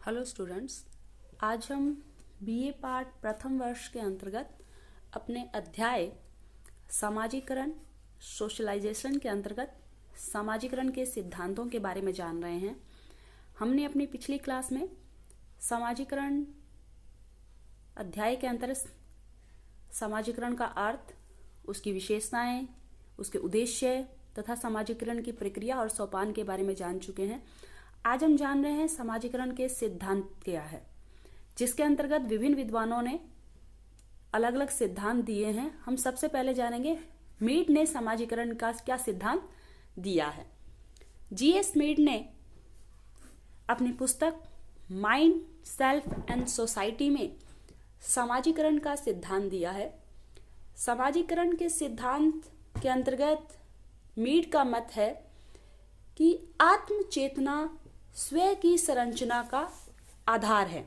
Hello students, आज हम BA part प्रथम वर्ष के अंतर्गत अपने अध्याय सामाजिकरण सोशलाइजेशन के अंतर्गत सामाजिकरण के सिद्धांतों के बारे में जान रहे हैं। हमने अपनी पिछली क्लास में सामाजिकरण अध्याय के अंतर्गत सामाजिकरण का अर्थ, उसकी विशेषताएं, उसके उद्देश्य तथा सामाजिकरण की प्रक्रिया और सोपान के बारे में जान चुके हैं। आज हम जान रहे हैं समाजीकरण के सिद्धांत क्या है, जिसके अंतर्गत विभिन्न विद्वानों ने अलग अलग सिद्धांत दिए हैं। हम सबसे पहले जानेंगे मीड ने समाजीकरण का क्या सिद्धांत दिया है। जीएस मीड ने अपनी पुस्तक माइंड, सेल्फ एंड सोसाइटी में समाजीकरण का सिद्धांत दिया है। समाजीकरण के सिद्धांत के अंतर्गत मीड का मत है कि आत्म चेतना स्वयं की संरचना का आधार है,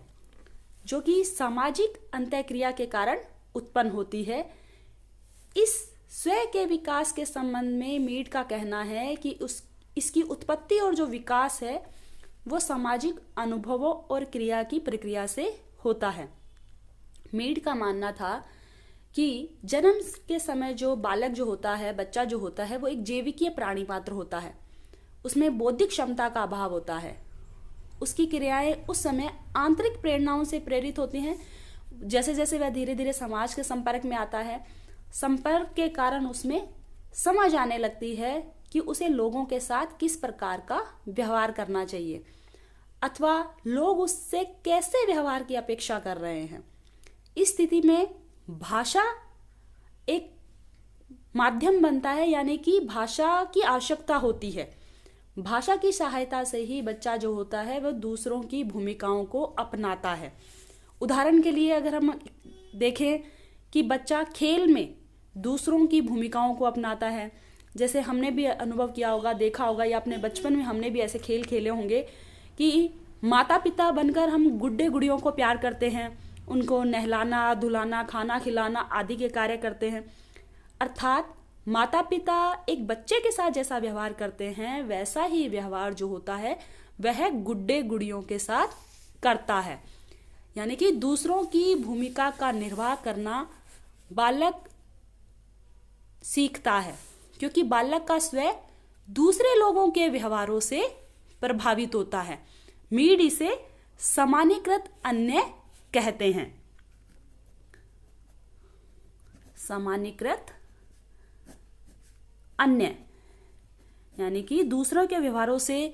जो कि सामाजिक अंतःक्रिया के कारण उत्पन्न होती है। इस स्वयं के विकास के संबंध में मीड का कहना है कि इसकी उत्पत्ति और जो विकास है वो सामाजिक अनुभवों और क्रिया की प्रक्रिया से होता है। मीड का मानना था कि जन्म के समय जो बालक जो होता है, बच्चा जो होता है, वो एक जैविकीय प्राणी मात्र होता है। उसमें बौद्धिक क्षमता का अभाव होता है। उसकी क्रियाएं उस समय आंतरिक प्रेरणाओं से प्रेरित होती हैं। जैसे जैसे वह धीरे धीरे समाज के संपर्क में आता है, संपर्क के कारण उसमें समझ आने लगती है कि उसे लोगों के साथ किस प्रकार का व्यवहार करना चाहिए, अथवा लोग उससे कैसे व्यवहार की अपेक्षा कर रहे हैं। इस स्थिति में भाषा एक माध्यम बनता है, यानी कि भाषा की आवश्यकता होती है। भाषा की सहायता से ही बच्चा जो होता है वह दूसरों की भूमिकाओं को अपनाता है। उदाहरण के लिए अगर हम देखें कि बच्चा खेल में दूसरों की भूमिकाओं को अपनाता है, जैसे हमने भी अनुभव किया होगा, देखा होगा, या अपने बचपन में हमने भी ऐसे खेल खेले होंगे कि माता पिता बनकर हम गुड्डे गुड़ियों को प्यार करते हैं, उनको नहलाना धुलाना खाना खिलाना आदि के कार्य करते हैं। अर्थात माता पिता एक बच्चे के साथ जैसा व्यवहार करते हैं, वैसा ही व्यवहार जो होता है वह गुड्डे गुड़ियों के साथ करता है। यानी कि दूसरों की भूमिका का निर्वाह करना बालक सीखता है, क्योंकि बालक का स्वयं दूसरे लोगों के व्यवहारों से प्रभावित होता है। मीड इसे सामान्यीकृत अन्य कहते हैं। सामान्यीकृत अन्य यानी कि दूसरों के व्यवहारों से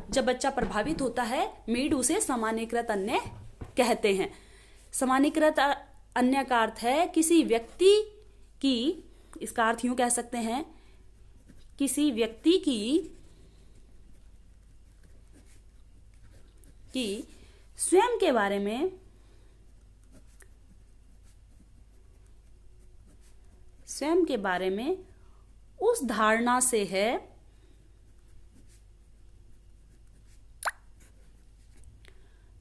जब बच्चा प्रभावित होता है, मीड उसे सामान्यीकृत अन्य कहते हैं। सामान्यीकृत अन्य का अर्थ है किसी व्यक्ति की, इसका अर्थ यूं कह सकते हैं, किसी व्यक्ति की स्वयं के बारे में उस धारणा से है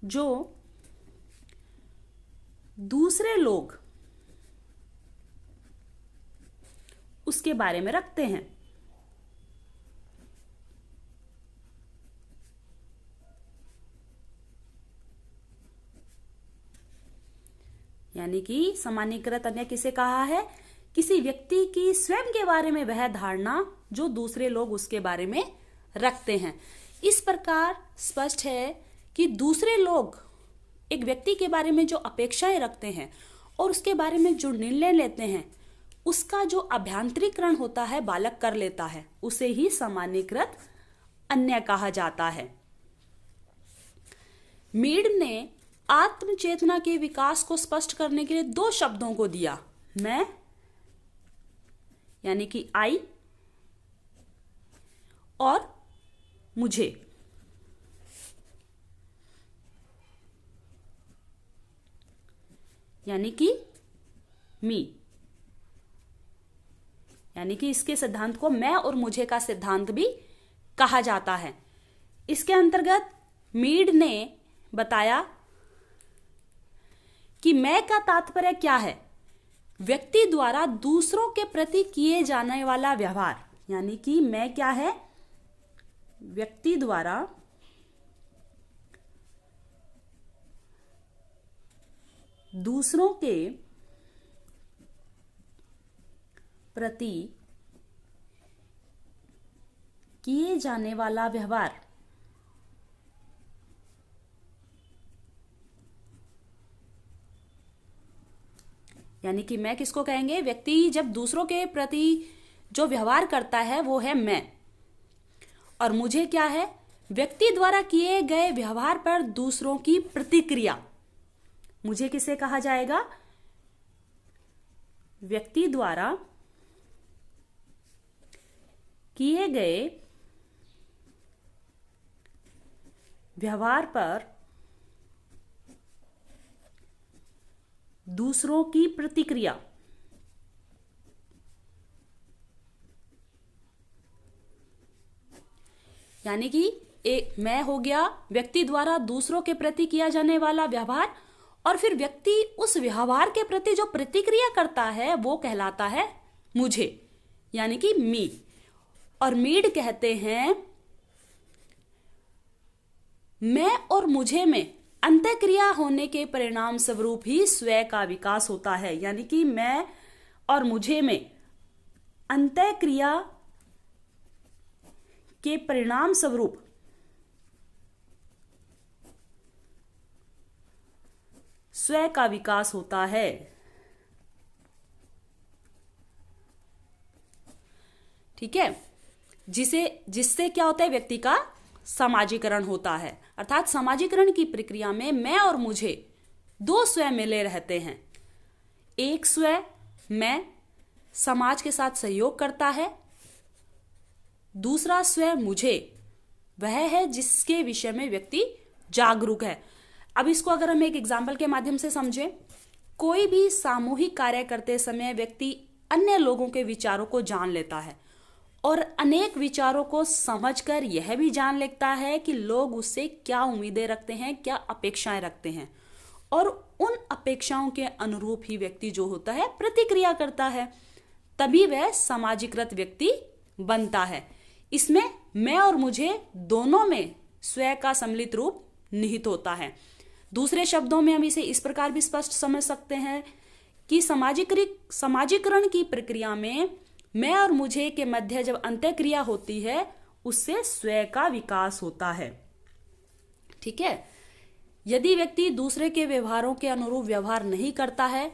जो दूसरे लोग उसके बारे में रखते हैं। यानी कि सामान्यीकृत अन्य किसे कहा है? किसी व्यक्ति की स्वयं के बारे में वह धारणा जो दूसरे लोग उसके बारे में रखते हैं। इस प्रकार स्पष्ट है कि दूसरे लोग एक व्यक्ति के बारे में जो अपेक्षाएं रखते हैं और उसके बारे में जो निर्णय लेते हैं, उसका जो अभ्यांतरीकरण होता है बालक कर लेता है, उसे ही सामान्यीकृत अन्य कहा जाता है। मीड ने आत्म चेतना के विकास को स्पष्ट करने के लिए दो शब्दों को दिया, मैं यानी कि आई और मुझे। यानी कि मी, यानी कि इसके सिद्धांत को मैं और मुझे का सिद्धांत भी कहा जाता है। इसके अंतर्गत मीड ने बताया कि मैं का तात्पर्य क्या है? व्यक्ति द्वारा दूसरों के प्रति किए जाने वाला व्यवहार। यानी कि मैं क्या है? व्यक्ति द्वारा दूसरों के प्रति किए जाने वाला व्यवहार यानी कि मैं किसको कहेंगे, व्यक्ति जब दूसरों के प्रति जो व्यवहार करता है वो है मैं, और मुझे क्या है, व्यक्ति द्वारा किए गए व्यवहार पर दूसरों की प्रतिक्रिया। मुझे किसे कहा जाएगा, व्यक्ति द्वारा किए गए व्यवहार पर दूसरों की प्रतिक्रिया। यानी कि एक मैं हो गया व्यक्ति द्वारा दूसरों के प्रति किया जाने वाला व्यवहार, और फिर व्यक्ति उस व्यवहार के प्रति जो प्रतिक्रिया करता है वो कहलाता है मुझे, यानी कि मी। और मीड कहते हैं मैं और मुझे में अंतःक्रिया होने के परिणाम स्वरूप ही स्वयं का विकास होता है। यानी कि मैं और मुझे में अंतःक्रिया के परिणाम स्वरूप स्वयं का विकास होता है। ठीक है, जिससे क्या होता है, व्यक्ति का समाजीकरण होता है। अर्थात समाजीकरण की प्रक्रिया में मैं और मुझे दो स्वयं मिले रहते हैं। एक स्वयं मैं समाज के साथ सहयोग करता है, दूसरा स्वयं मुझे वह है जिसके विषय में व्यक्ति जागरूक है। अब इसको अगर हम एक एग्जाम्पल के माध्यम से समझें, कोई भी सामूहिक कार्य करते समय व्यक्ति अन्य लोगों के विचारों को जान लेता है और अनेक विचारों को समझकर यह भी जान लेता है कि लोग उससे क्या उम्मीदें रखते हैं, क्या अपेक्षाएं रखते हैं, और उन अपेक्षाओं के अनुरूप ही व्यक्ति जो होता है प्रतिक्रिया करता है। तभी वह समाजीकृत व्यक्ति बनता है। इसमें मैं और मुझे दोनों में स्वयं का सम्मिलित रूप निहित होता है। दूसरे शब्दों में हम इसे इस प्रकार भी स्पष्ट समझ सकते हैं कि समाजीकरण की प्रक्रिया में मैं और मुझे के मध्य जब अंतःक्रिया होती है उससे स्वयं का विकास होता है। ठीक है, यदि व्यक्ति दूसरे के व्यवहारों के अनुरूप व्यवहार नहीं करता है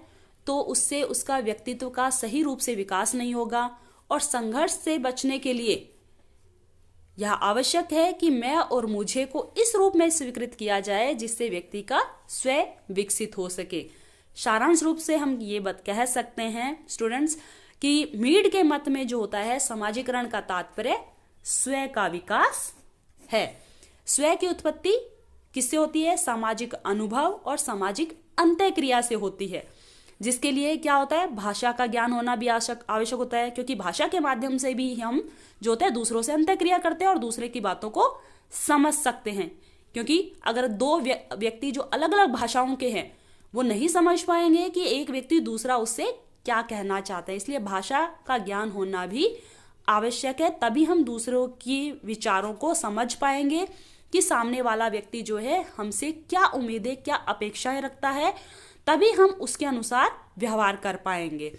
तो उससे उसका व्यक्तित्व का सही रूप से विकास नहीं होगा, और संघर्ष से बचने के लिए यह आवश्यक है कि मैं और मुझे को इस रूप में स्वीकृत किया जाए जिससे व्यक्ति का स्वयं विकसित हो सके। सारांश रूप से हम ये बात कह सकते हैं स्टूडेंट्स कि मीड के मत में जो होता है समाजीकरण का तात्पर्य स्वयं का विकास है। स्वयं की उत्पत्ति किससे होती है, सामाजिक अनुभव और सामाजिक अंतःक्रिया से होती है, जिसके लिए क्या होता है, भाषा का ज्ञान होना भी आवश्यक होता है, क्योंकि भाषा के माध्यम से भी हम जो होता है दूसरों से अंतःक्रिया करते हैं और दूसरे की बातों को समझ सकते हैं। क्योंकि अगर दो व्यक्ति जो अलग अलग भाषाओं के हैं वो नहीं समझ पाएंगे कि एक व्यक्ति दूसरा उससे क्या कहना चाहता है, इसलिए भाषा का ज्ञान होना भी आवश्यक है। तभी हम दूसरों की विचारों को समझ पाएंगे कि सामने वाला व्यक्ति जो है हमसे क्या उम्मीदें, क्या अपेक्षाएं रखता है, तभी हम उसके अनुसार व्यवहार कर पाएंगे।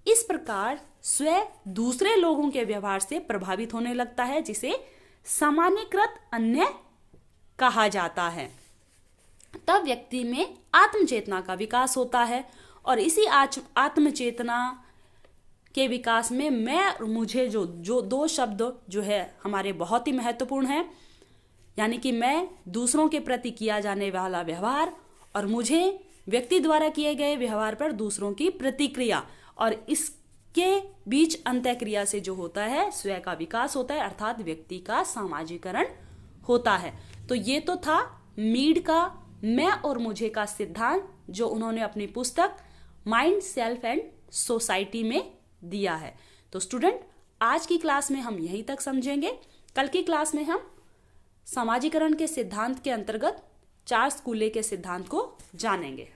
इस प्रकार स्वयं दूसरे लोगों के व्यवहार से प्रभावित होने लगता है, जिसे सामान्यीकृत अन्य कहा जाता है। तब व्यक्ति में आत्मचेतना का विकास होता है, और इसी आत्मचेतना के विकास में मैं और मुझे जो दो शब्द जो है हमारे बहुत ही महत्वपूर्ण हैं, यानी कि मैं दूसरों के प्रति किया जाने वाला व्यवहार और मुझे व्यक्ति द्वारा किए गए व्यवहार पर दूसरों की प्रतिक्रिया, और इसके बीच अंतःक्रिया से जो होता है स्वयं का विकास होता है, अर्थात व्यक्ति का सामाजीकरण होता है। तो ये तो था मीड का मैं और मुझे का सिद्धांत, जो उन्होंने अपनी पुस्तक माइंड, सेल्फ एंड सोसाइटी में दिया है। तो स्टूडेंट, आज की क्लास में हम यहीं तक समझेंगे। कल की क्लास में हम समाजीकरण के सिद्धांत के अंतर्गत चार्ल्स कूले के सिद्धांत को जानेंगे।